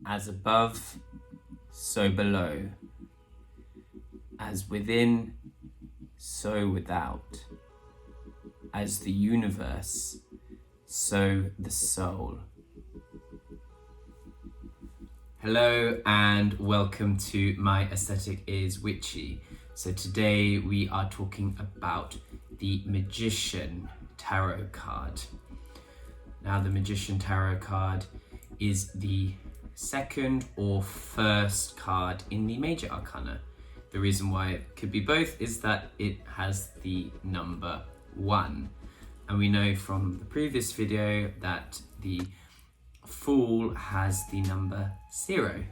As above, so below. As within, so without. As the universe, so the soul. Hello and welcome to My Aesthetic is Witchy. So today we are talking about the Magician Tarot card. Now the Magician Tarot card is the second or first card in the Major Arcana. The reason why it could be both is that it has the number 1. And we know from the previous video that the Fool has the number 0.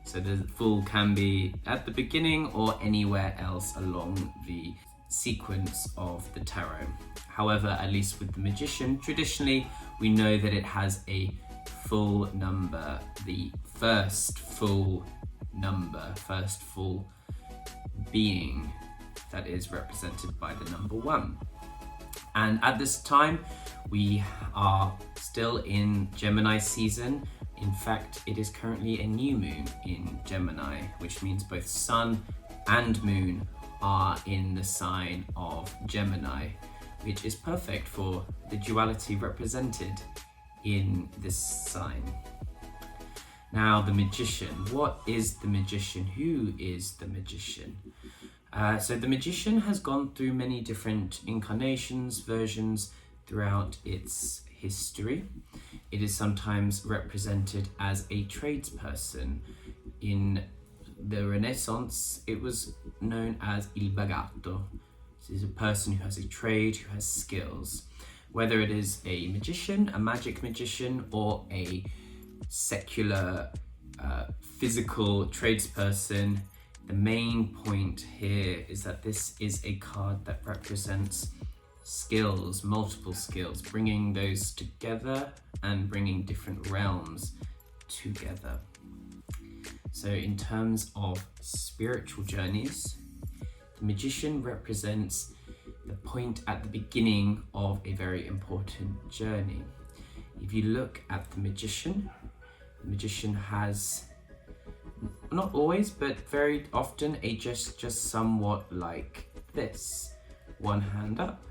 So the Fool can be at the beginning or anywhere else along the sequence of the tarot. However, at least with the Magician, traditionally we know that it has a full number, the first full number, first full being that is represented by the number 1. And at this time, we are still in Gemini season. In fact, it is currently a new moon in Gemini, which means both sun and moon are in the sign of Gemini, which is perfect for the duality represented in this sign. Now, the Magician. What is the Magician? Who is the Magician? So the Magician has gone through many different incarnations, versions throughout its history. It is sometimes represented as a tradesperson. In the Renaissance, it was known as il bagato. This is a person who has a trade, who has skills. Whether it is a magician, a magic magician, or a secular physical tradesperson, the main point here is that this is a card that represents skills, multiple skills, bringing those together and bringing different realms together. So in terms of spiritual journeys, the Magician represents the point at the beginning of a very important journey. If you look at the Magician has, not always, but very often, a just somewhat like this. One hand up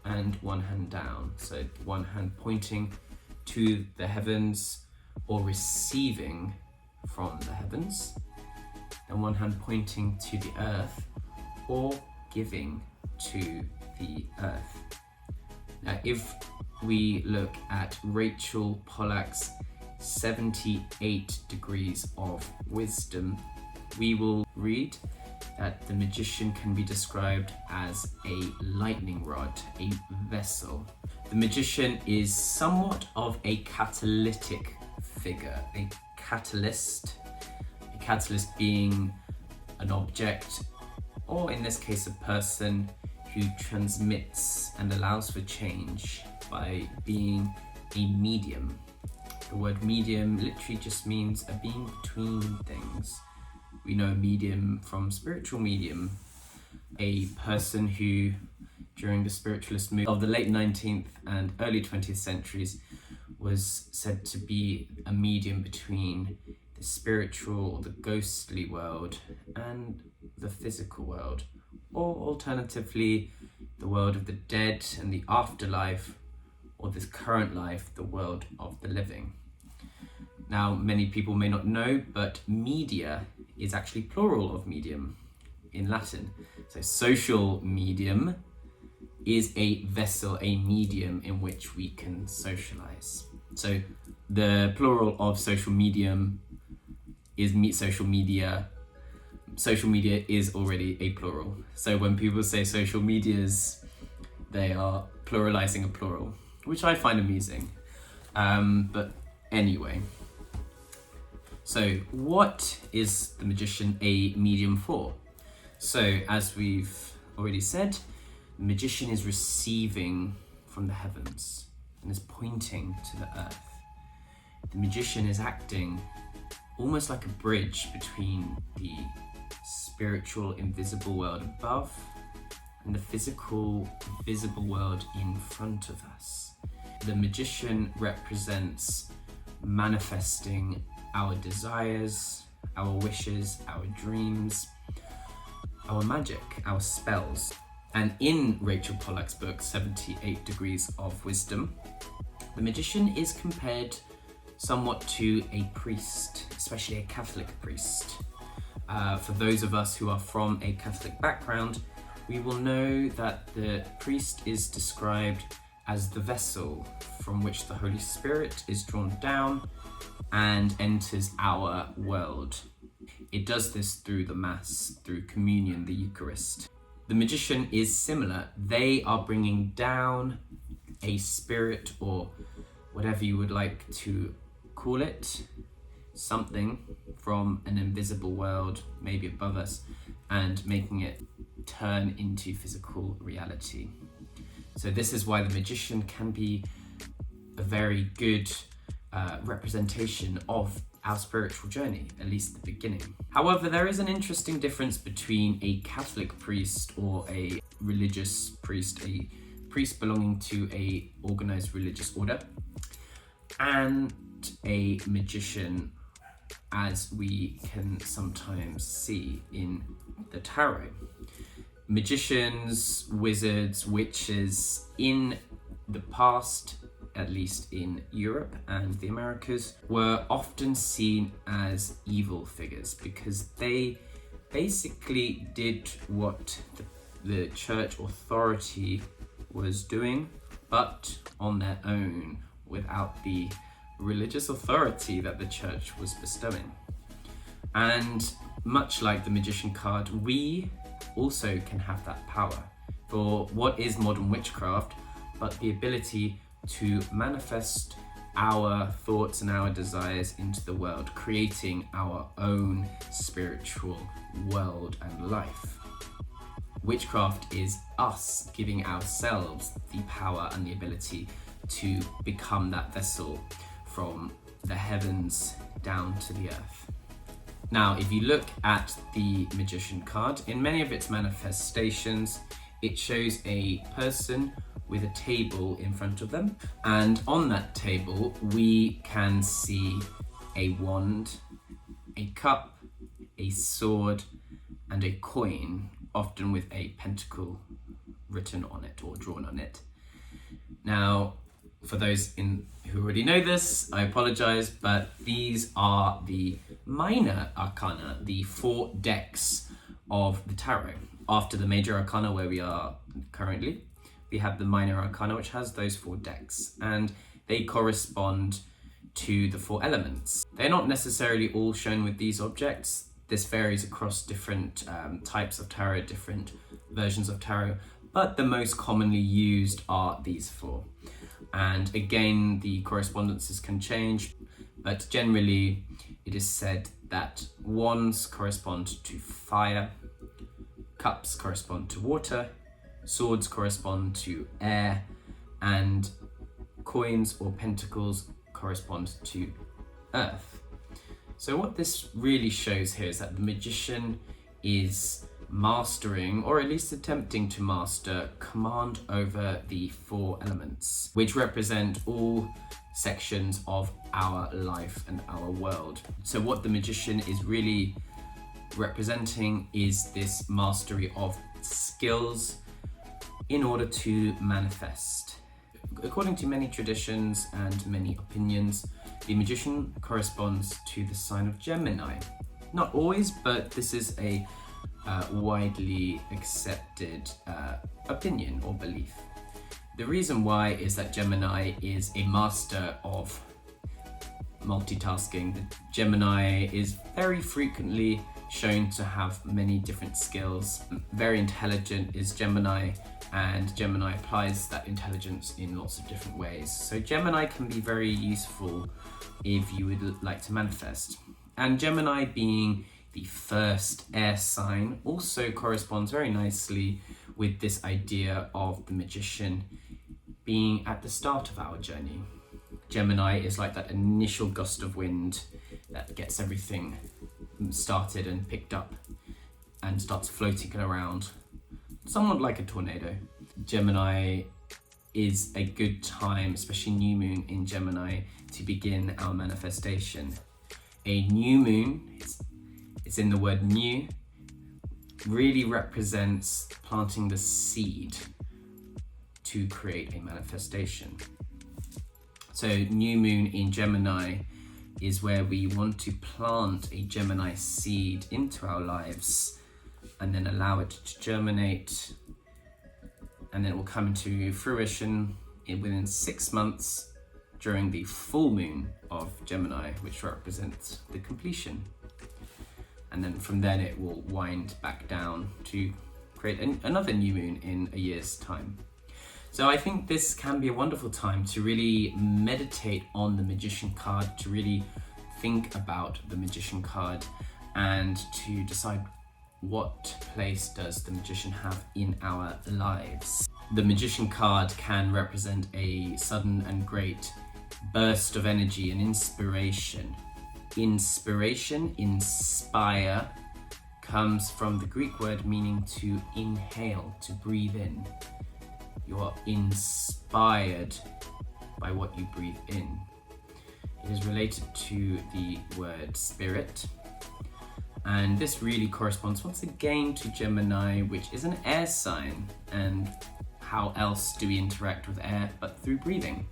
and one hand down. So one hand pointing to the heavens or receiving from the heavens, and one hand pointing to the earth or giving to the earth. Now, if we look at Rachel Pollack's 78 Degrees of Wisdom, we will read that the Magician can be described as a lightning rod, a vessel. The Magician is somewhat of a catalytic figure, a catalyst being an object, or in this case a person, who transmits and allows for change by being a medium. The word medium literally just means a being between things. We know medium from spiritual medium, a person who during the spiritualist movement of the late 19th and early 20th centuries was said to be a medium between the spiritual, the ghostly world, and the physical world, or alternatively the world of the dead and the afterlife, or this current life, the world of the living. Now, many people may not know, but media is actually plural of medium in Latin. So social medium is a vessel, a medium in which we can socialize. So the plural of social medium is social media. Social media is already a plural. So when people say social medias, they are pluralizing a plural, which I find amusing. But anyway, so what is the Magician a medium for? So as we've already said, the Magician is receiving from the heavens and is pointing to the earth. The Magician is acting almost like a bridge between the spiritual invisible world above and the physical visible world in front of us. The Magician represents manifesting our desires, our wishes, our dreams, our magic, our spells. And in Rachel Pollack's book, 78 Degrees of Wisdom, the magician is compared somewhat to a priest, especially a Catholic priest. For those of us who are from a Catholic background, we will know that the priest is described as the vessel from which the Holy Spirit is drawn down and enters our world. It does this through the Mass, through communion, the Eucharist. The magician is similar. They are bringing down a spirit, or whatever you would like to call it, something from an invisible world, maybe above us, and making it turn into physical reality. So this is why the magician can be a very good representation of our spiritual journey, at least the beginning. However, there is an interesting difference between a Catholic priest or a religious priest, a priest belonging to a organized religious order, and a magician, as we can sometimes see in the tarot. Magicians, wizards, witches in the past, at least in Europe and the Americas, were often seen as evil figures because they basically did what the church authority was doing, but on their own, without the religious authority that the church was bestowing. And much like the magician card, we also can have that power. For what is modern witchcraft but the ability to manifest our thoughts and our desires into the world, creating our own spiritual world and life. Witchcraft is us giving ourselves the power and the ability to become that vessel from the heavens down to the earth. Now, if you look at the magician card, in many of its manifestations, it shows a person with a table in front of them, and on that table we can see a wand, a cup, a sword, and a coin, often with a pentacle written on it or drawn on it. Now, for those who already know this, I apologize, but these are the Minor Arcana, the 4 decks of the tarot. After the Major Arcana, where we are currently, we have the Minor Arcana, which has those 4 decks, and they correspond to the 4 elements. They're not necessarily all shown with these objects. This varies across different types of tarot, different versions of tarot, but the most commonly used are these 4. And again, the correspondences can change, but generally it is said that wands correspond to fire, cups correspond to water, swords correspond to air, and coins or pentacles correspond to earth. So what this really shows here is that the magician is mastering, or at least attempting to master, command over the 4 elements, which represent all sections of our life and our world. So what the magician is really representing is this mastery of skills in order to manifest. According to many traditions and many opinions, the magician corresponds to the sign of Gemini. Not always, but this is a widely accepted opinion or belief. The reason why is that Gemini is a master of multitasking. The Gemini is very frequently shown to have many different skills. Very intelligent is Gemini, and Gemini applies that intelligence in lots of different ways. So Gemini can be very useful if you would like to manifest. And Gemini, being the first air sign, also corresponds very nicely with this idea of the magician being at the start of our journey. Gemini is like that initial gust of wind that gets everything started and picked up and starts floating around, somewhat like a tornado. Gemini is a good time, especially new moon in Gemini, to begin our manifestation. A new moon, it's in the word new, really represents planting the seed to create a manifestation. So new moon in Gemini is where we want to plant a Gemini seed into our lives and then allow it to germinate, and then it will come into fruition within 6 months during the full moon of Gemini, which represents the completion. And then from then it will wind back down to create another new moon in a year's time. So I think this can be a wonderful time to really meditate on the Magician card, to really think about the Magician card, and to decide what place does the Magician have in our lives. The Magician card can represent a sudden and great burst of energy and inspiration. Inspiration, inspire, comes from the Greek word meaning to inhale, to breathe in. You are inspired by what you breathe in. It is related to the word spirit, and this really corresponds once again to Gemini, which is an air sign. And how else do we interact with air but through breathing?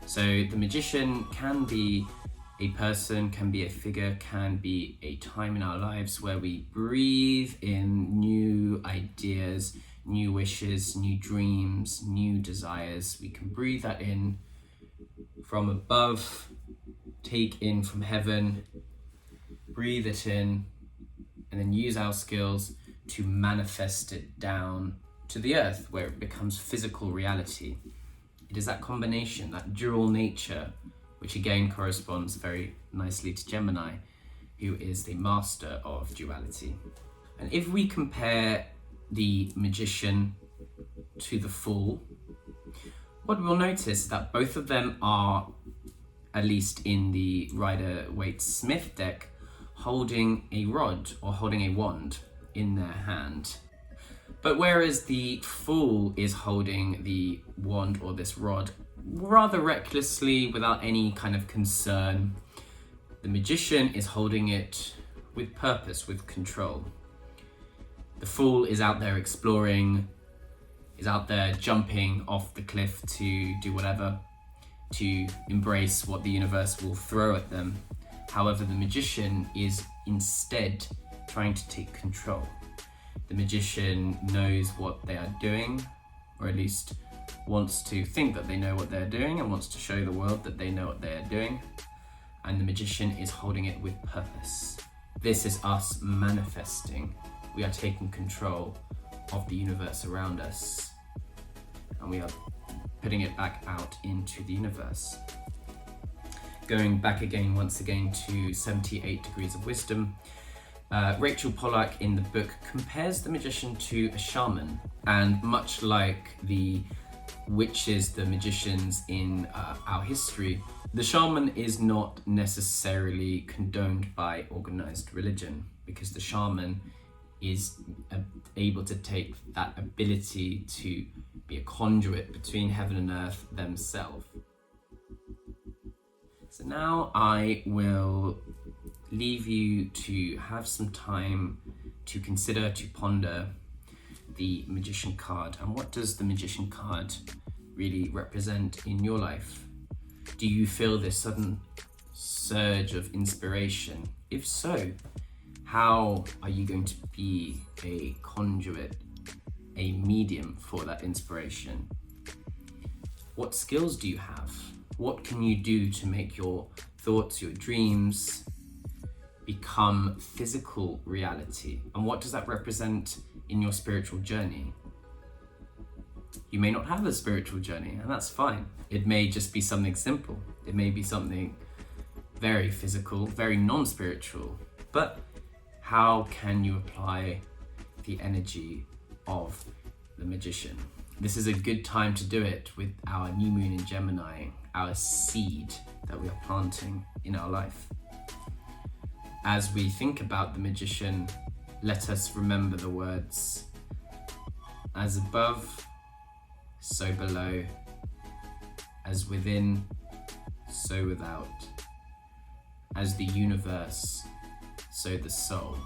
So the Magician can be a person, can be a figure, can be a time in our lives where we breathe in new ideas, new wishes, new dreams, new desires. We can breathe that in from above, take in from heaven, breathe it in, and then use our skills to manifest it down to the earth where it becomes physical reality. It is that combination, that dual nature, which again corresponds very nicely to Gemini, who is the master of duality. And if we compare the Magician to the Fool, what we'll notice is that both of them are, at least in the Rider-Waite-Smith deck, holding a rod or holding a wand in their hand. But whereas the Fool is holding the wand or this rod rather recklessly, without any kind of concern, the Magician is holding it with purpose, with control. The Fool is out there exploring, is out there jumping off the cliff to do whatever, to embrace what the universe will throw at them. However, the Magician is instead trying to take control. The Magician knows what they are doing, or at least wants to think that they know what they're doing and wants to show the world that they know what they're doing. And the Magician is holding it with purpose. This is us manifesting. We are taking control of the universe around us, and we are putting it back out into the universe. Going back again, once again, to 78 Degrees of Wisdom, Rachel Pollack in the book compares the Magician to a shaman, and much like the witches, the magicians in our history, the shaman is not necessarily condoned by organized religion, because the shaman is able to take that ability to be a conduit between heaven and earth themselves. So now I will leave you to have some time to consider, to ponder the Magician card, and what does the Magician card really represent in your life? Do you feel this sudden surge of inspiration? If so, how are you going to be a conduit, a medium for that inspiration? What skills do you have? What can you do to make your thoughts, your dreams become physical reality? And what does that represent in your spiritual journey? You may not have a spiritual journey, and that's fine. It may just be something simple. It may be something very physical, very non-spiritual. But how can you apply the energy of the Magician? This is a good time to do it with our new moon in Gemini, our seed that we are planting in our life. As we think about the Magician, let us remember the words, as above, so below, as within, so without. as the universe, so the soul.